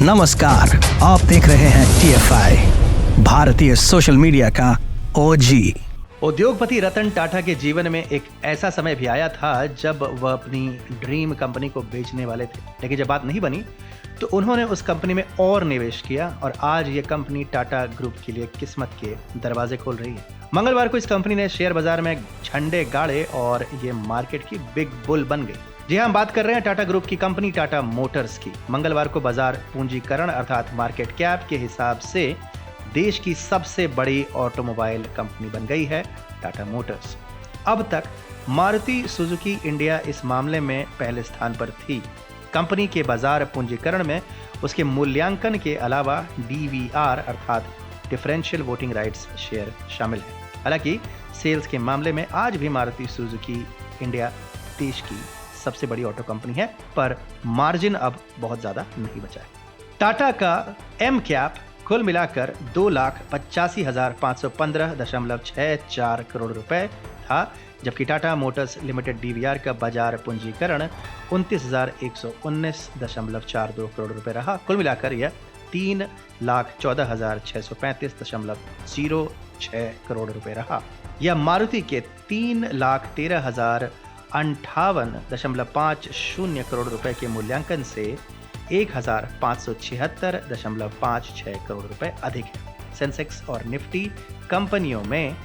नमस्कार, आप देख रहे हैं TFI, भारतीय सोशल मीडिया का ओजी। उद्योगपति रतन टाटा के जीवन में एक ऐसा समय भी आया था जब वह अपनी ड्रीम कंपनी को बेचने वाले थे, लेकिन जब बात नहीं बनी तो उन्होंने उस कंपनी में और निवेश किया और आज ये कंपनी टाटा ग्रुप के लिए किस्मत के दरवाजे खोल रही है। मंगलवार को इस कंपनी ने शेयर बाजार में झंडे गाड़े और ये मार्केट की बिग बुल बन गई। जी हाँ, हम बात कर रहे हैं टाटा ग्रुप की कंपनी टाटा मोटर्स की। मंगलवार को बाजार पूंजीकरण अर्थात मार्केट कैप के हिसाब से देश की सबसे बड़ी ऑटोमोबाइल कंपनी बन गई है टाटा मोटर्स। अब तक मारुति सुजुकी इंडिया इस मामले में पहले स्थान पर थी। कंपनी के बाजार पूंजीकरण में उसके मूल्यांकन के अलावा DVR अर्थात डिफरेंशियल वोटिंग राइट्स शेयर शामिल है। हालांकि सेल्स के मामले में आज भी मारुति सुजुकी इंडिया देश की सबसे बड़ी ऑटो कंपनी है, पर मार्जिन अब बहुत ज्यादा नहीं बचा है। टाटा का एम कैप कुल मिलाकर 2,85,515.64 करोड़ रुपए था, जबकि टाटा मोटर्स लिमिटेड DVR का बाजार पूंजीकरण 29,119.42 करोड़ रुपए रहा। कुल मिलाकर यह 3,14,635.06 करोड़ रुपए रहा। यह मारुति के 3,13,58.50 करोड़ रुपए के मूल्यांकन से 1,576.56 करोड़ रुपए अधिक है। सेंसेक्स और निफ्टी कंपनियों में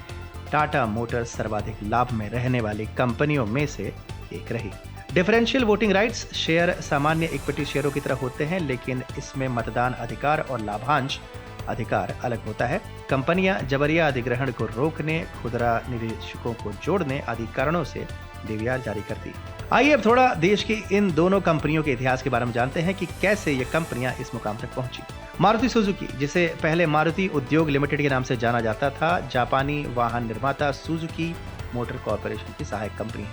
टाटा मोटर्स सर्वाधिक लाभ में रहने वाली कंपनियों में से एक रही। डिफरेंशियल वोटिंग राइट्स शेयर सामान्य इक्विटी शेयरों की तरह होते हैं, लेकिन इसमें मतदान अधिकार और लाभांश अधिकार अलग होता है। कंपनियां जबरिया अधिग्रहण को रोकने, खुदरा निवेशकों को जोड़ने आदि कारणों से DVR जारी करती। आइए अब थोड़ा देश की इन दोनों कंपनियों के इतिहास के बारे में जानते हैं कि कैसे ये कंपनियां इस मुकाम तक पहुंची। मारुति सुजुकी, जिसे पहले मारुति उद्योग लिमिटेड के नाम से जाना जाता था, जापानी वाहन निर्माता सुजुकी मोटर कॉर्पोरेशन की सहायक कंपनी है।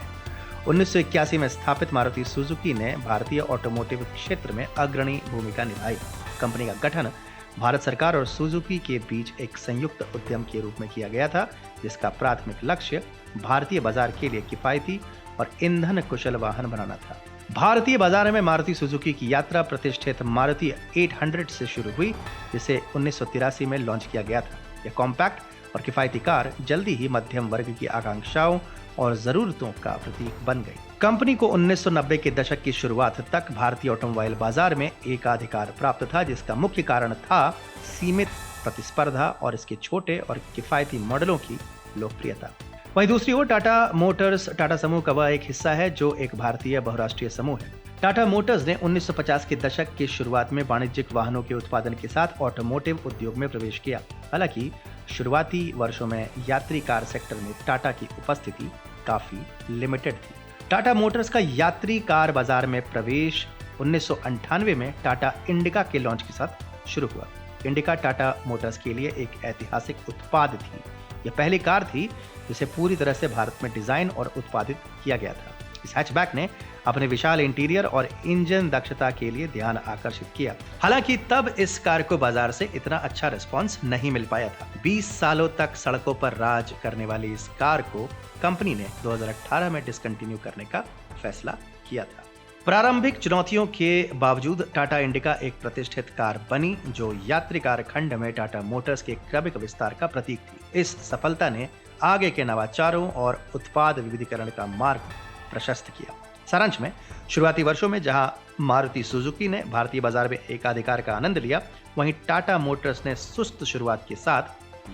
1981 में स्थापित मारुति सुजुकी ने भारतीय ऑटोमोटिव क्षेत्र में अग्रणी भूमिका निभाई। कंपनी का गठन भारत सरकार और सुजुकी के बीच एक संयुक्त उद्यम के रूप में किया गया था, जिसका प्राथमिक लक्ष्य भारतीय बाजार के लिए किफायती और ईंधन कुशल वाहन बनाना था। भारतीय बाजार में मारुति सुजुकी की यात्रा प्रतिष्ठित मारुति 800 से शुरू हुई, जिसे 1983 में लॉन्च किया गया था। यह कॉम्पैक्ट और किफायती कार जल्दी ही मध्यम वर्ग की आकांक्षाओं और जरूरतों का प्रतीक बन गई। कंपनी को 1990 के दशक की शुरुआत तक भारतीय ऑटोमोबाइल बाजार में एकाधिकार प्राप्त था, जिसका मुख्य कारण था सीमित प्रतिस्पर्धा और इसके छोटे और किफायती मॉडलों की लोकप्रियता। वहीं दूसरी ओर टाटा मोटर्स टाटा समूह का वह एक हिस्सा है जो एक भारतीय बहुराष्ट्रीय समूह है। टाटा मोटर्स ने 1950 के दशक की शुरुआत में वाणिज्यिक वाहनों के उत्पादन के साथ ऑटोमोटिव उद्योग में प्रवेश किया। हालांकि शुरुआती वर्षों में यात्री कार सेक्टर में टाटा की उपस्थिति काफी लिमिटेड थी। टाटा मोटर्स का यात्री कार बाजार में प्रवेश 1998 में टाटा इंडिका के लॉन्च के साथ शुरू हुआ। इंडिका टाटा मोटर्स के लिए एक ऐतिहासिक उत्पाद थी। यह पहली कार थी जिसे पूरी तरह से भारत में डिजाइन और उत्पादित किया गया था। इस हैचबैक ने अपने विशाल इंटीरियर और इंजन दक्षता के लिए ध्यान आकर्षित किया। हालांकि तब इस कार को बाजार से इतना अच्छा रिस्पांस नहीं मिल पाया था। 20 सालों तक सड़कों पर राज करने वाली इस कार को कंपनी ने 2018 में डिसकंटिन्यू करने का फैसला किया था। प्रारंभिक चुनौतियों के बावजूद टाटा इंडिका एक प्रतिष्ठित कार बनी, जो यात्री कार खंड में टाटा मोटर्स के क्रमिक विस्तार का प्रतीक थी। इस सफलता ने आगे के नवाचारों और उत्पाद विविधीकरण का मार्ग प्रशस्त किया। सारांश में, शुरुआती वर्षों में जहां मारुति सुजुकी ने भारतीय बाजार में एकाधिकार का आनंद लिया, वहीं टाटा मोटर्स ने सुस्त शुरुआत के साथ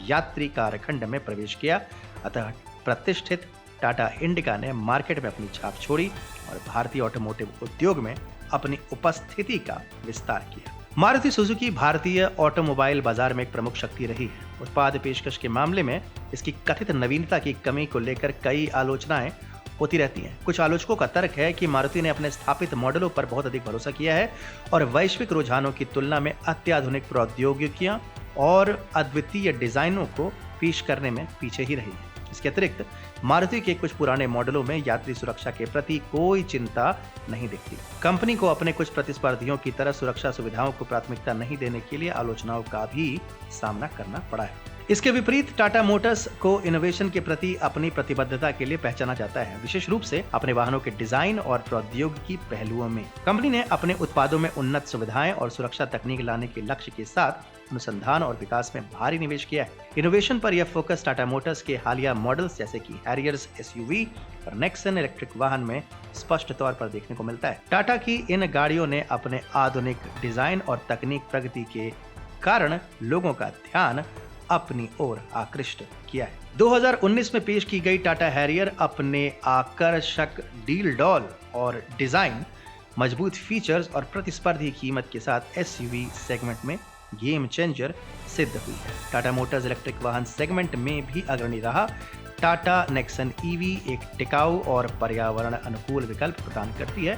यात्री कार खंड में प्रवेश किया। अतः प्रतिष्ठित टाटा इंडिका ने मार्केट में अपनी छाप छोड़ी और भारतीय ऑटोमोटिव उद्योग में अपनी उपस्थिति का विस्तार किया। मारुति सुजुकी भारतीय ऑटोमोबाइल बाजार में एक प्रमुख शक्ति रही है। उत्पाद पेशकश के मामले में इसकी कथित नवीनता की कमी को लेकर कई आलोचनाएं होती रहती हैं। कुछ आलोचकों का तर्क है कि मारुति ने अपने स्थापित मॉडलों पर बहुत अधिक भरोसा किया है और वैश्विक रुझानों की तुलना में अत्याधुनिक प्रौद्योगिकियां और अद्वितीय डिजाइनों को पेश करने में पीछे ही रही है। इसके अतिरिक्त मारुति के कुछ पुराने मॉडलों में यात्री सुरक्षा के प्रति कोई चिंता नहीं दिखती। कंपनी को अपने कुछ प्रतिस्पर्धियों की तरह सुरक्षा सुविधाओं को प्राथमिकता नहीं देने के लिए आलोचनाओं का भी सामना करना पड़ा है। इसके विपरीत टाटा मोटर्स को इनोवेशन के प्रति अपनी प्रतिबद्धता के लिए पहचाना जाता है, विशेष रूप से अपने वाहनों के डिजाइन और प्रौद्योगिकी पहलुओं में। कंपनी ने अपने उत्पादों में उन्नत सुविधाएं और सुरक्षा तकनीक लाने के लक्ष्य के साथ अनुसंधान और विकास में भारी निवेश किया है। इनोवेशन पर यह फोकस टाटा मोटर्स के हालिया मॉडल्स जैसे कि हैरियर्स SUV और नेक्सन इलेक्ट्रिक वाहन में स्पष्ट तौर पर देखने को मिलता है। टाटा की इन गाड़ियों ने अपने आधुनिक डिजाइन और तकनीक प्रगति के कारण लोगों का ध्यान अपनी ओर आकृष्ट किया है। 2019 में पेश की गई टाटा हैरियर अपने आकर्षक डील डॉल और डिजाइन, मजबूत फीचर्स और प्रतिस्पर्धी कीमत के साथ SUV सेगमेंट में गेम चेंजर सिद्ध हुई है। टाटा मोटर्स इलेक्ट्रिक वाहन सेगमेंट में भी अग्रणी रहा। टाटा नेक्सन EV एक टिकाऊ और पर्यावरण अनुकूल विकल्प प्रदान करती है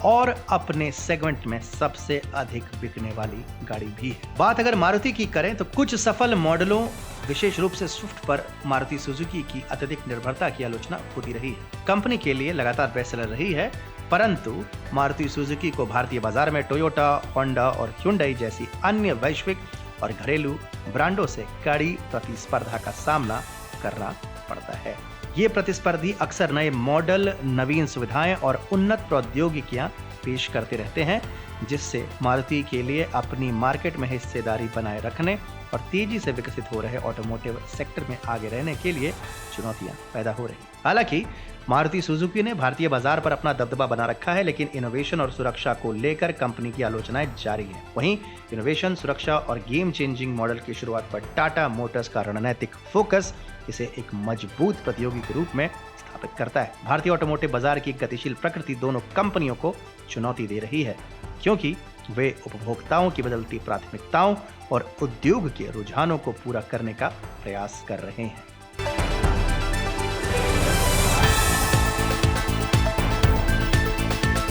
और अपने सेगमेंट में सबसे अधिक बिकने वाली गाड़ी भी है। बात अगर मारुति की करें तो कुछ सफल मॉडलों, विशेष रूप से स्विफ्ट पर मारुति सुजुकी की अत्यधिक निर्भरता की आलोचना होती रही है। कंपनी के लिए लगातार बेस्टसेलर रही है, परंतु मारुति सुजुकी को भारतीय बाजार में टोयोटा, होंडा और ह्युंडई जैसी अन्य वैश्विक और घरेलू ब्रांडों से कड़ी प्रतिस्पर्धा का सामना करना पड़ता है। ये प्रतिस्पर्धी अक्सर नए मॉडल, नवीन सुविधाएं और उन्नत प्रौद्योगिकियां पेश करते रहते हैं, जिससे मारुति के लिए अपनी मार्केट में हिस्सेदारी बनाए रखने और तेजी से विकसित हो रहे ऑटोमोटिव सेक्टर में आगे रहने के लिए चुनौतियां पैदा हो रही। हालांकि मारुति सुजुकी ने भारतीय बाजार पर अपना दबदबा बना रखा है, लेकिन इनोवेशन और सुरक्षा को लेकर कंपनी की आलोचनाएं जारी है। वहीं इनोवेशन, सुरक्षा और गेम चेंजिंग मॉडल की शुरुआत पर टाटा मोटर्स का रणनीतिक फोकस इसे एक मजबूत प्रतियोगी के रूप में स्थापित करता है। भारतीय ऑटोमोटिव बाजार की गतिशील प्रकृति दोनों कंपनियों को चुनौती दे रही है, क्योंकि वे उपभोक्ताओं की बदलती प्राथमिकताओं और उद्योग के रुझानों को पूरा करने का प्रयास कर रहे हैं।